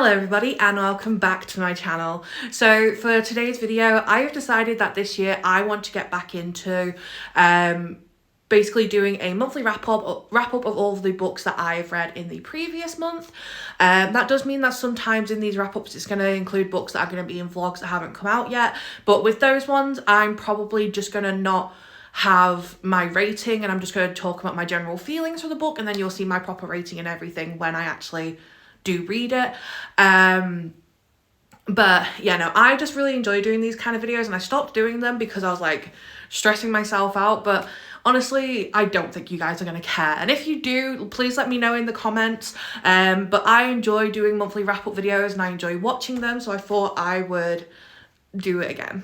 Hello everybody and welcome back to my channel. So for today's video, I have decided that this year I want to get back into basically doing a monthly wrap-up of all of the books that I've read in the previous month. That does mean that sometimes in these wrap-ups it's going to include books that are going to be in vlogs that haven't come out yet, but with those ones I'm probably just going to not have my rating and I'm just going to talk about my general feelings for the book, and then you'll see my proper rating and everything when I actually do read it. But yeah, no, I just really enjoy doing these kind of videos, and I stopped doing them because I was like stressing myself out. But honestly, I don't think you guys are going to care, and if you do, please let me know in the comments. But I enjoy doing monthly wrap-up videos and I enjoy watching them, so I thought I would do it again.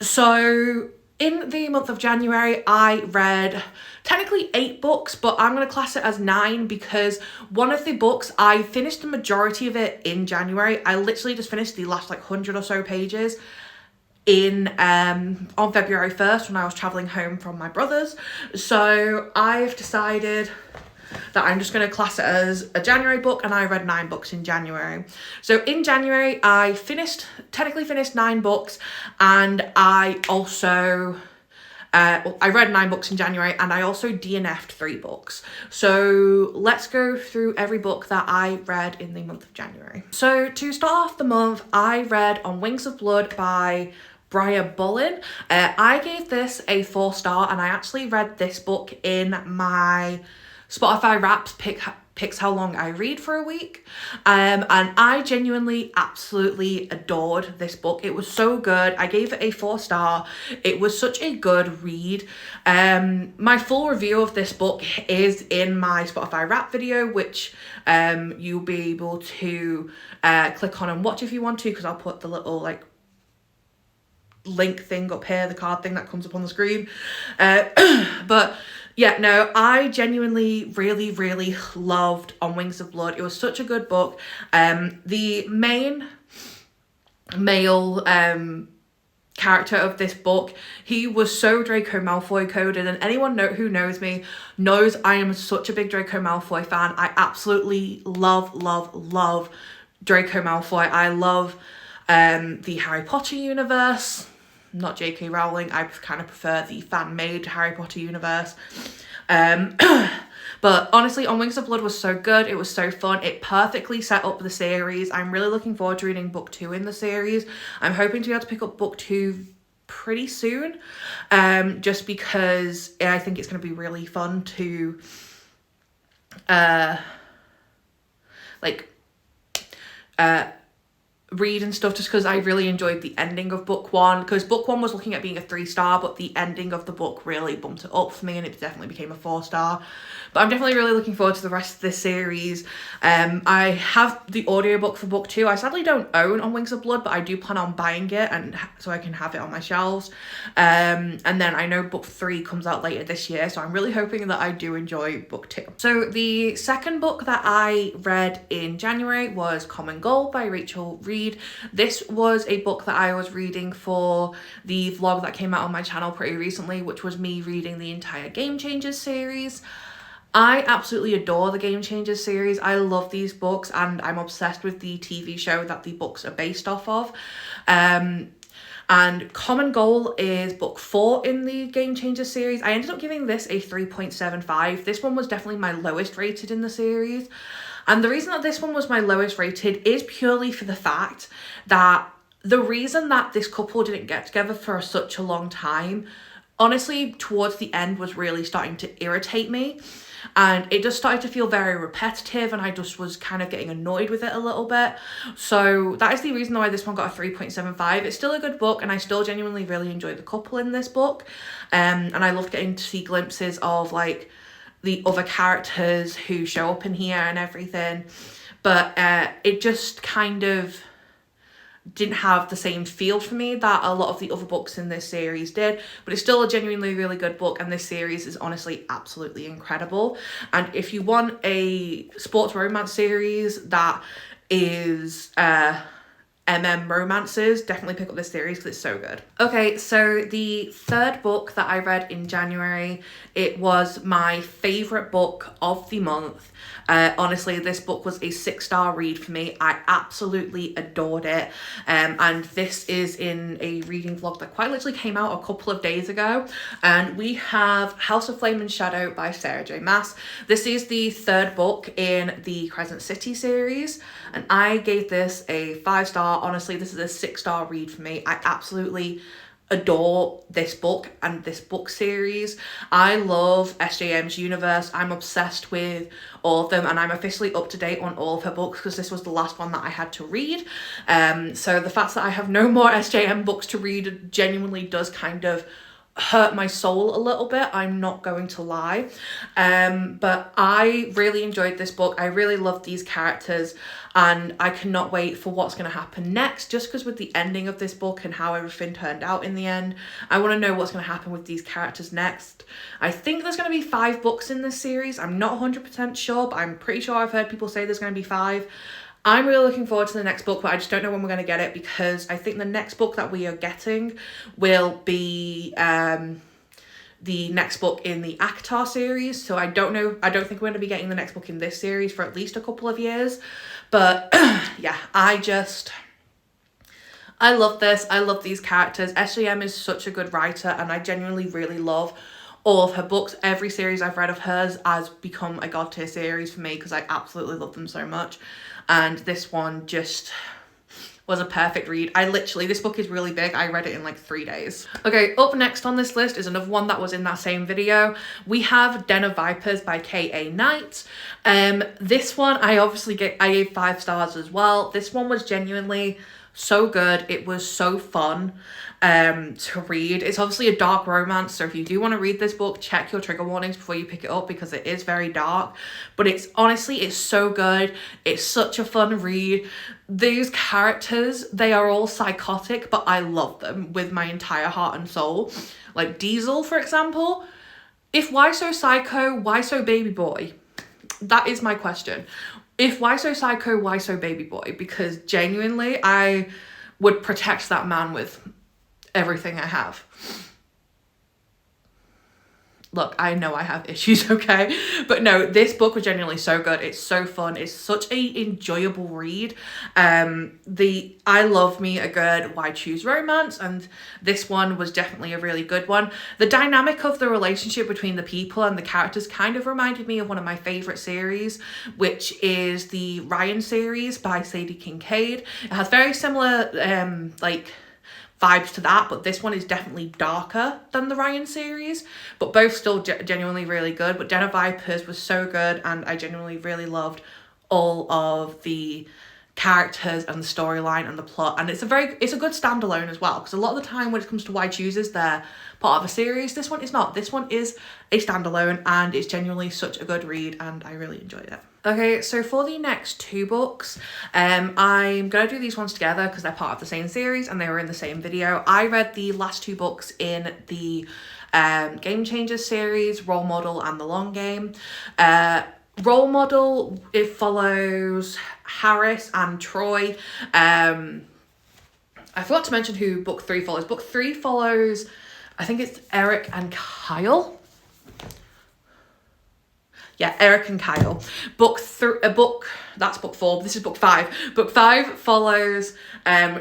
So in the month of January, I read technically 8 books, but I'm going to class it as 9 because one of the books, I finished the majority of it in January. I literally just finished the last like 100 or so pages in on February 1st when I was travelling home from my brother's. So I've decided that I'm just going to class it as a January book, and I read 9 books in January. So in January, I technically finished 9 books, and I also, I read 9 books in January, and I also DNF'd 3 books. So let's go through every book that I read in the month of January. So to start off the month, I read On Wings of Blood by Briar Bullen. I gave this a 4-star, and I actually read this book in my Spotify Wraps picks how long I read for a week, and I genuinely absolutely adored this book. It was so good. I gave it a 4-star. It was such a good read. My full review of this book is in my Spotify Wrap video, which you'll be able to click on and watch if you want to, because I'll put the little like link thing up here, the card thing that comes up on the screen. But yeah, no, I genuinely really loved On Wings of Blood. It was such a good book. The main male character of this book, he was so Draco Malfoy coded, and anyone who knows me knows I am such a big Draco Malfoy fan. I absolutely love Draco Malfoy. I love the Harry Potter universe. Not J.K. Rowling, I kind of prefer the fan-made Harry Potter universe. But honestly, On Wings of Blood was so good. It was so fun. It perfectly set up the series. I'm really looking forward to reading book 2 in the series. I'm hoping to be able to pick up book 2 pretty soon, just because I think it's going to be really fun to read and stuff, just because I really enjoyed the ending of book 1, because book 1 was looking at being a 3-star, but the ending of the book really bumped it up for me and it definitely became a 4-star. But I'm definitely really looking forward to the rest of this series. I have the audiobook for book 2. I sadly don't own On Wings of Blood, but I do plan on buying it, and so I can have it on my shelves. And then I know book 3 comes out later this year, so I'm really hoping that I do enjoy book 2. So the second book that I read in January was Common Goal by Rachel Reed. This was a book that I was reading for the vlog that came out on my channel pretty recently, which was me reading the entire Game Changers series. I absolutely adore the Game Changers series. I love these books, and I'm obsessed with the TV show that the books are based off of. And Common Goal is book 4 in the Game Changers series. I ended up giving this a 3.75. This one was definitely my lowest rated in the series. And the reason that this one was my lowest rated is purely for the fact that the reason that this couple didn't get together for such a long time, honestly, towards the end was really starting to irritate me. And it just started to feel very repetitive, and I just was kind of getting annoyed with it a little bit. So that is the reason why this one got a 3.75. It's still a good book, and I still genuinely really enjoyed the couple in this book. And I loved getting to see glimpses of like the other characters who show up in here and everything. But it just kind of didn't have the same feel for me that a lot of the other books in this series did, but it's still a genuinely really good book, and this series is honestly absolutely incredible. And if you want a sports romance series that is romances, definitely pick up this series because it's so good. Okay, so the third book that I read in January, it was my favourite book of the month. Honestly, this book was a 6-star read for me. I absolutely adored it. And this is in a reading vlog that quite literally came out a couple of days ago. And we have House of Flame and Shadow by Sarah J. Maas. This is the third book in the Crescent City series. And I gave this a 5-star. Honestly, this is a 6-star read for me. I absolutely adore this book and this book series. I love SJM's universe. I'm obsessed with all of them, and I'm officially up to date on all of her books because this was the last one that I had to read. So the fact that I have no more SJM books to read genuinely does kind of hurt my soul a little bit, I'm not going to lie. But I really enjoyed this book. I really loved these characters, and I cannot wait for what's going to happen next, just because with the ending of this book and how everything turned out in the end, I want to know what's going to happen with these characters next. I think there's going to be 5 books in this series. I'm not 100% sure, but I'm pretty sure I've heard people say there's going to be 5. I'm really looking forward to the next book, but I just don't know when we're going to get it, because I think the next book that we are getting will be the next book in the ACOTAR series. So I don't know. I don't think we're going to be getting the next book in this series for at least a couple of years. But yeah, I love this. I love these characters. SJM is such a good writer, and I genuinely really love all of her books. Every series I've read of hers has become a god tier series for me because I absolutely love them so much. And this one just was a perfect read. This book is really big. I read it in like 3 days. Okay, up next on this list is another one that was in that same video. We have Den of Vipers by K.A. Knight. This one, I gave 5 stars as well. This one was genuinely so good. It was so fun to read. It's obviously a dark romance, so if you do want to read this book, check your trigger warnings before you pick it up, because it is very dark. But it's so good. It's such a fun read. These characters, they are all psychotic, but I love them with my entire heart and soul. Like Diesel, for example. If why so psycho, why so baby boy? That is my question. If why so psycho, why so baby boy? Because genuinely, I would protect that man with everything I have. Look, I know I have issues, okay? But no, this book was genuinely so good. It's so fun. It's such a enjoyable read. I love me a good why choose romance, and this one was definitely a really good one. The dynamic of the relationship between the people and the characters kind of reminded me of one of my favorite series, which is the Ryan series by Sadie Kincaid. It has very similar vibes to that, but this one is definitely darker than the Ryan series, but both still genuinely really good. But Den of Vipers was so good, and I genuinely really loved all of the characters and the storyline and the plot, and it's a good standalone as well, because a lot of the time when it comes to why chooses, they're part of a series. This one is not. This one is a standalone, and it's genuinely such a good read, and I really enjoyed it. Okay, so for the next 2 books, I'm going to do these ones together because they're part of the same series and they were in the same video. I read the last 2 books in the Game Changers series, Role Model and The Long Game. Role Model, it follows Harris and Troy. I forgot to mention who book 3 follows. Book 3 follows, I think it's Eric and Kyle. Yeah, Eric and Kyle. That's book 4. This is book 5. Book 5 follows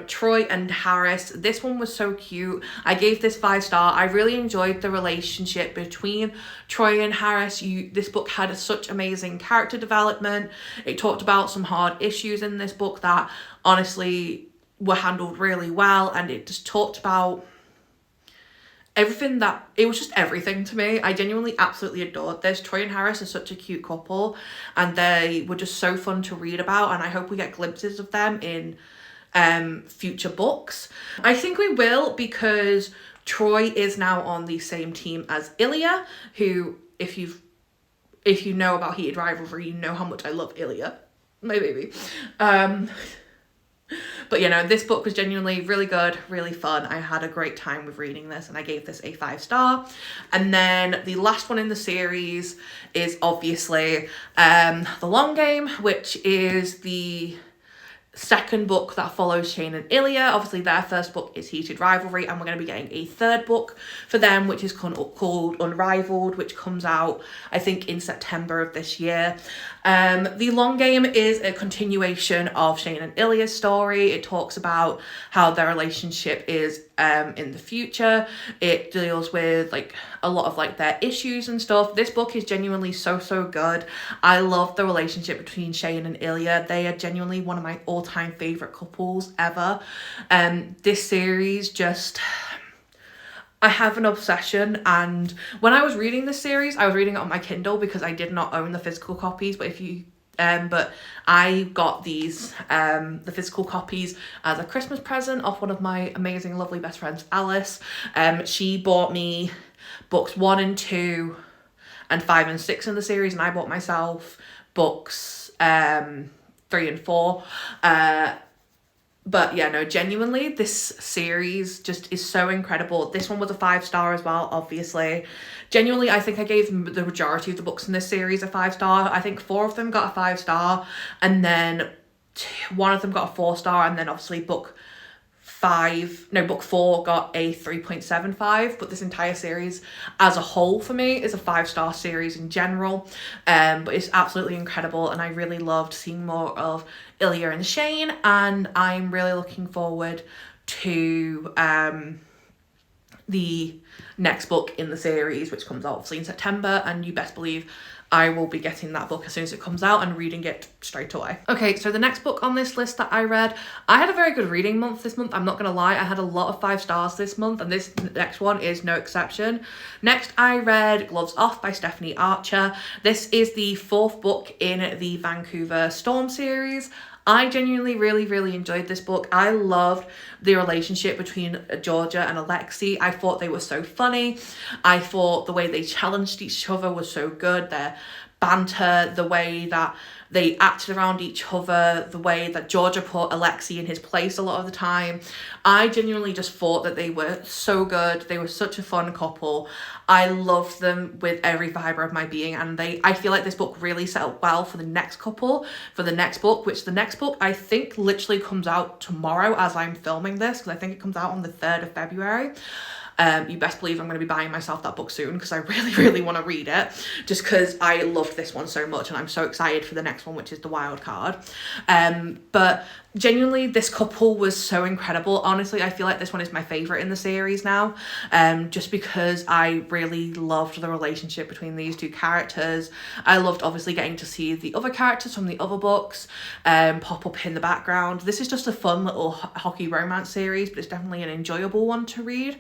Troy and Harris. This one was so cute. I gave this 5 star. I really enjoyed the relationship between Troy and Harris. This book had such amazing character development. It talked about some hard issues in this book that honestly were handled really well, and it just talked about it was just everything to me. I genuinely absolutely adored this. Troy and Harris are such a cute couple, and they were just so fun to read about, and I hope we get glimpses of them in future books. I think we will, because Troy is now on the same team as Ilya, who, if you know about Heated Rivalry, you know how much I love Ilya, my baby. But this book was genuinely really good, really fun. I had a great time with reading this, and I gave this a 5 star. And then the last one in the series is obviously The Long Game, which is the second book that follows Shane and Ilya. Obviously their first book is Heated Rivalry, and we're going to be getting a third book for them, which is called Unrivaled, which comes out I think in September of this year. The Long Game is a continuation of Shane and Ilya's story. It talks about how their relationship is in the future. It deals with like a lot of like their issues and stuff. This book is genuinely so good. I love the relationship between Shane and Ilya. They are genuinely one of my all-time favorite couples ever. This series just, I have an obsession, and when I was reading this series, I was reading it on my Kindle because I did not own the physical copies, but I got these, the physical copies as a Christmas present off one of my amazing, lovely best friends, Alice. She bought me books 1 and 2 and 5 and 6 in the series, and I bought myself books 3 and 4. But yeah, no, genuinely, this series just is so incredible. This one was a 5-star as well, obviously. Genuinely, I think I gave the majority of the books in this series a 5-star. I think 4 of them got a 5-star, and then 1 of them got a 4-star, and then obviously book 4 got a 3.75, but this entire series as a whole for me is a 5-star series in general. But it's absolutely incredible, and I really loved seeing more of Ilya and Shane, and I'm really looking forward to the next book in the series, which comes out obviously in September, and you best believe I will be getting that book as soon as it comes out and reading it straight away. Okay, so the next book on this list that I read, I had a very good reading month this month, I'm not gonna lie. I had a lot of 5 stars this month, and this next one is no exception. Next, I read Gloves Off by Stephanie Archer. This is the 4th book in the Vancouver Storm series. I genuinely really enjoyed this book. I loved the relationship between Georgia and Alexei. I thought they were so funny. I thought the way they challenged each other was so good. Their banter, the way that they acted around each other, the way that Georgia put Alexei in his place a lot of the time. I genuinely just thought that they were so good. They were such a fun couple. I loved them with every fibre of my being, and I feel like this book really set up well for the next couple, for the next book, which the next book I think literally comes out tomorrow as I'm filming this, because I think it comes out on the 3rd of February. You best believe I'm going to be buying myself that book soon, because I really want to read it, just because I loved this one so much, and I'm so excited for the next one, which is The Wild Card. But genuinely, this couple was so incredible. Honestly, I feel like this one is my favourite in the series now, just because I really loved the relationship between these two characters. I loved obviously getting to see the other characters from the other books pop up in the background. This is just a fun little hockey romance series, but it's definitely an enjoyable one to read.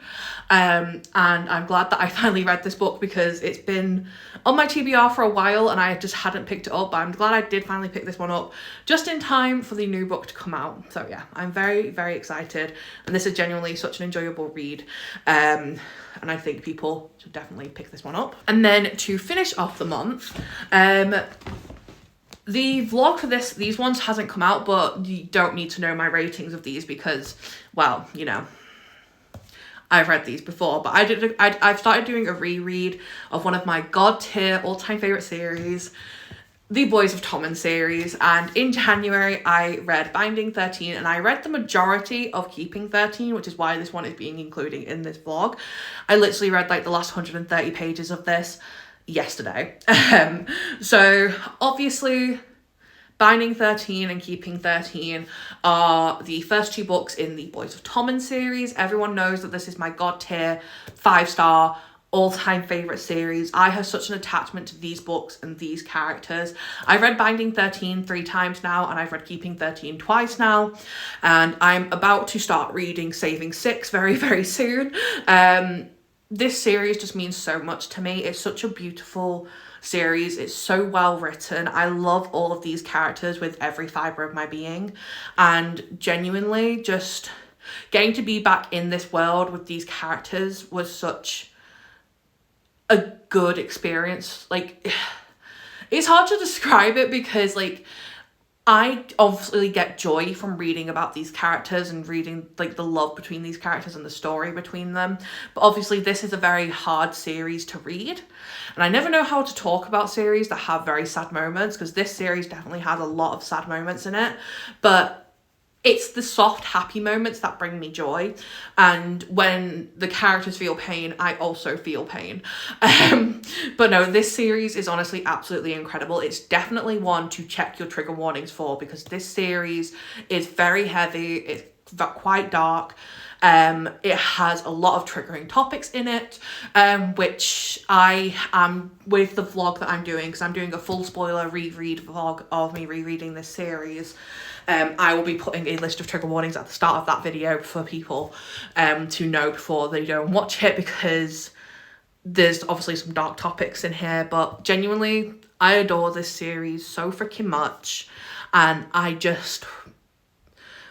And I'm glad that I finally read this book, because it's been on my TBR for a while and I just hadn't picked it up, but I'm glad I did finally pick this one up just in time for the new book to come out. So yeah, I'm very excited, and this is genuinely such an enjoyable read, and I think people should definitely pick this one up. And then to finish off the month, the vlog for these ones hasn't come out, but you don't need to know my ratings of these because, well, you know, I've read these before, but I've started doing a reread of one of my god tier all-time favorite series, the Boys of Tommen series. And in January I read Binding 13, and I read the majority of Keeping 13, which is why this one is being included in this vlog. I literally read like the last 130 pages of this yesterday. So obviously Binding 13 and Keeping 13 are the first 2 books in the Boys of Tommen series. Everyone knows that this is my god tier, 5-star, all-time favourite series. I have such an attachment to these books and these characters. I've read Binding 13 3 times now, and I've read Keeping 13 twice now, and I'm about to start reading Saving 6 very soon. This series just means so much to me. It's such a beautiful series. It's so well written. I love all of these characters with every fibre of my being, and genuinely just getting to be back in this world with these characters was such a good experience. Like, it's hard to describe it, because like I obviously get joy from reading about these characters and reading like the love between these characters and the story between them. But obviously this is a very hard series to read. And I never know how to talk about series that have very sad moments, because this series definitely has a lot of sad moments in it. But it's the soft, happy moments that bring me joy. And when the characters feel pain, I also feel pain. But no, this series is honestly absolutely incredible. It's definitely one to check your trigger warnings for, because this series is very heavy. It's quite dark. It has a lot of triggering topics in it, which I am, with the vlog that I'm doing, because I'm doing a full spoiler reread vlog of me rereading this series. I will be putting a list of trigger warnings at the start of that video for people to know before they go and watch it, because there's obviously some dark topics in here, but genuinely, I adore this series so freaking much, and I just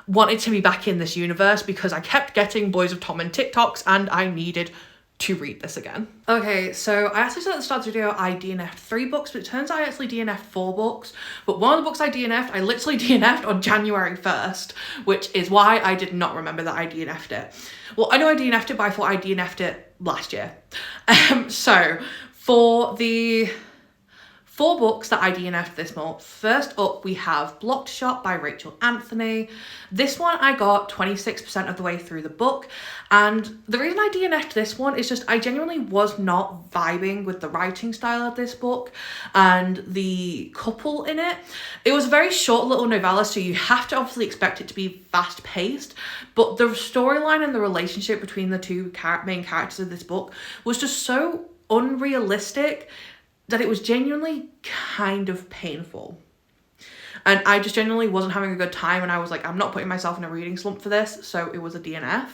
wanted to be back in this universe because I kept getting Boys of Tom and TikToks, and I needed to read this again. Okay, so I actually said at the start of the video I DNF'd 3 books, but it turns out I actually DNF'd 4 books. But one of the books I DNF'd, I literally DNF'd on January 1st, which is why I did not remember that I DNF'd it. Well, I know I DNF'd it, but I thought I DNF'd it last year. So for the 4 books that I DNF'd this month, first up we have Blocked Shot by Rachel Anthony. This one I got 26% of the way through the book, and the reason I DNF'd this one is just I genuinely was not vibing with the writing style of this book and the couple in it. It was a very short little novella, so you have to obviously expect it to be fast paced, but the storyline and the relationship between the two main characters of this book was just so unrealistic that it was genuinely kind of painful. And I just genuinely wasn't having a good time, and I was like, I'm not putting myself in a reading slump for this, so it was a DNF.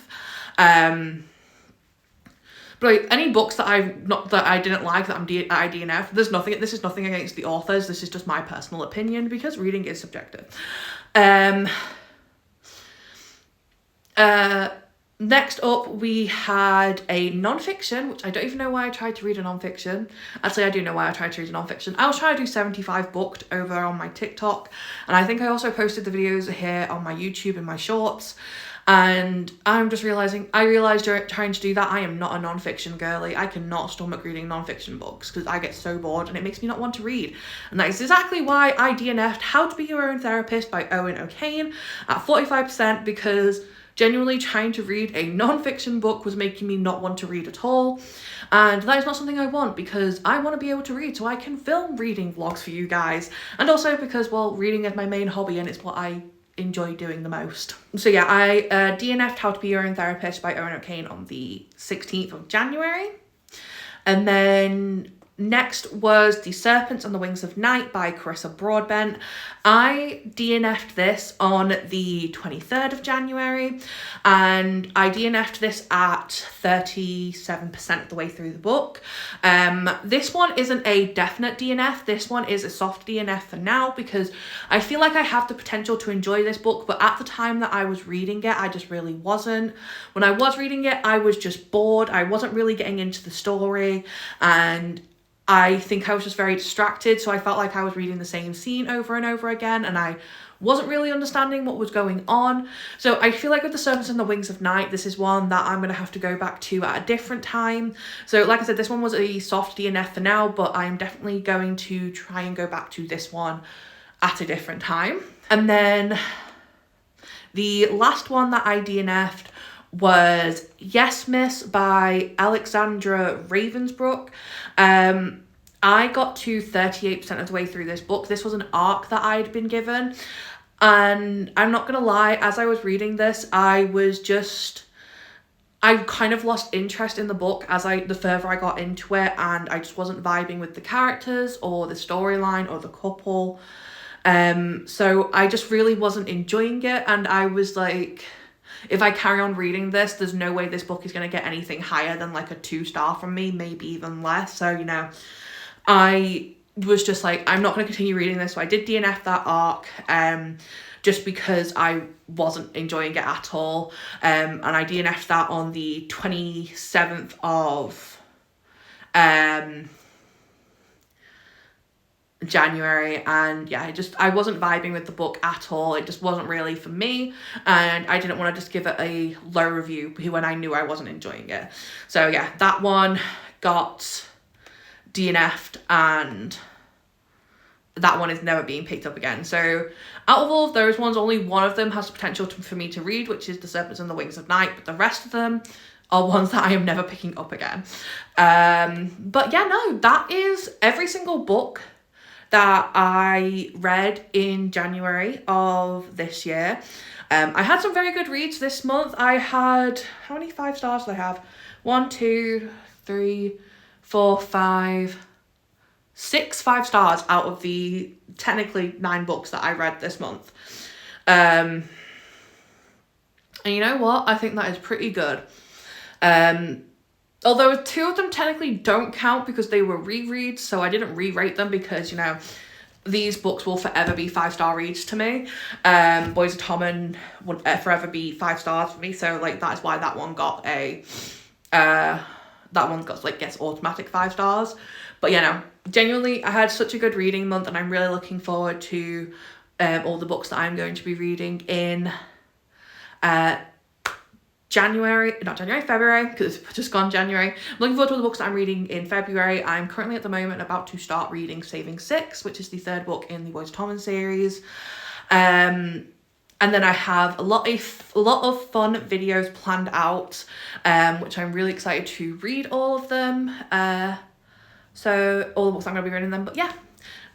But like, any books that I didn't like that I DNF, this is nothing against the authors, this is just my personal opinion, because reading is subjective. Next up, we had a non-fiction, which I don't even know why I tried to read a non-fiction. Actually, I do know why I tried to read a non-fiction. I was trying to do 75 booked over on my TikTok, and I think I also posted the videos here on my YouTube and my shorts. And I'm just realising, I realised during trying to do that, I am not a non-fiction girly. I cannot stomach reading non-fiction books because I get so bored and it makes me not want to read. And that is exactly why I DNF'd How to Be Your Own Therapist by Owen O'Kane at 45%, because genuinely trying to read a non-fiction book was making me not want to read at all. And that is not something I want, because I want to be able to read so I can film reading vlogs for you guys. And also because, well, reading is my main hobby and it's what I enjoy doing the most. So yeah, I DNF'd How to Be Your Own Therapist by Owen O'Kane on the 16th of January. And then next was The Serpents on the Wings of Night by Carissa Broadbent. I DNF'd this on the 23rd of January, and I DNF'd this at 37% of the way through the book. This one isn't a definite DNF, this one is a soft DNF for now, because I feel like I have the potential to enjoy this book, but at the time that I was reading it, I just really wasn't. When I was reading it, I was just bored, I wasn't really getting into the story, and I think I was just very distracted, so I felt like I was reading the same scene over and over again, and I wasn't really understanding what was going on. So I feel like with The Serpents on the Wings of Night, this is one that I'm going to have to go back to at a different time. So like I said, this one was a soft DNF for now, but I'm definitely going to try and go back to this one at a different time. And then the last one that I DNF'd was Yes Miss by Alexandra Ravensbrook. I got to 38% of the way through this book. This was an arc that I'd been given, and I'm not gonna lie, as I was reading this, I kind of lost interest in the book the further I got into it, and I just wasn't vibing with the characters or the storyline or the couple. So I just really wasn't enjoying it, and I was like, if I carry on reading this, there's no way this book is going to get anything higher than like a 2-star from me, maybe even less. So, you know, I was just like, I'm not going to continue reading this. So I did DNF that arc, just because I wasn't enjoying it at all. And I DNF'd that on the 27th of January, and yeah, I wasn't vibing with the book at all. It just wasn't really for me, and I didn't want to just give it a low review when I knew I wasn't enjoying it. So yeah, that one got DNF'd, and that one is never being picked up again. So out of all of those ones, only one of them has the potential for me to read, which is The Serpents and the Wings of Night, but the rest of them are ones that I am never picking up again. But yeah, no, that is every single book that I read in January of this year. I had some very good reads this month. I had, how many 5 stars did I have? 1, 2, 3, 4, 5, 6 5 stars out of the technically 9 books that I read this month. And you know what? I think that is pretty good. Although 2 of them technically don't count because they were rereads, so I didn't re-rate them because, you know, these books will forever be 5-star reads to me. Boys of Tommen would forever be 5 stars for me, so like that's why that one got a gets automatic 5 stars. But you know, genuinely, I had such a good reading month, and I'm really looking forward to all the books that I'm going to be reading in February, because it's just gone January. I'm looking forward to all the books that I'm reading in February. I'm currently at the moment about to start reading Saving Six, which is the 3rd book in the Boys of Tommen series. And then I have a lot of fun videos planned out, which I'm really excited to read all of them. So all the books I'm going to be reading them. But yeah,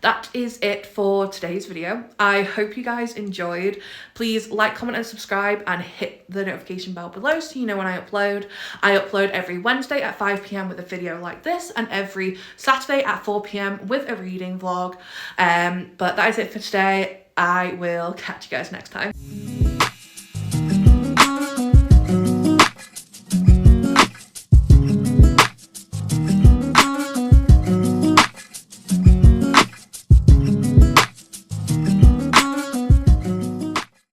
that is it for today's video. I hope you guys enjoyed. Please like, comment and subscribe, and hit the notification bell below so you know when I upload. I upload every Wednesday at 5 p.m. with a video like this, and every Saturday at 4 p.m. with a reading vlog. But that is it for today. I will catch you guys next time.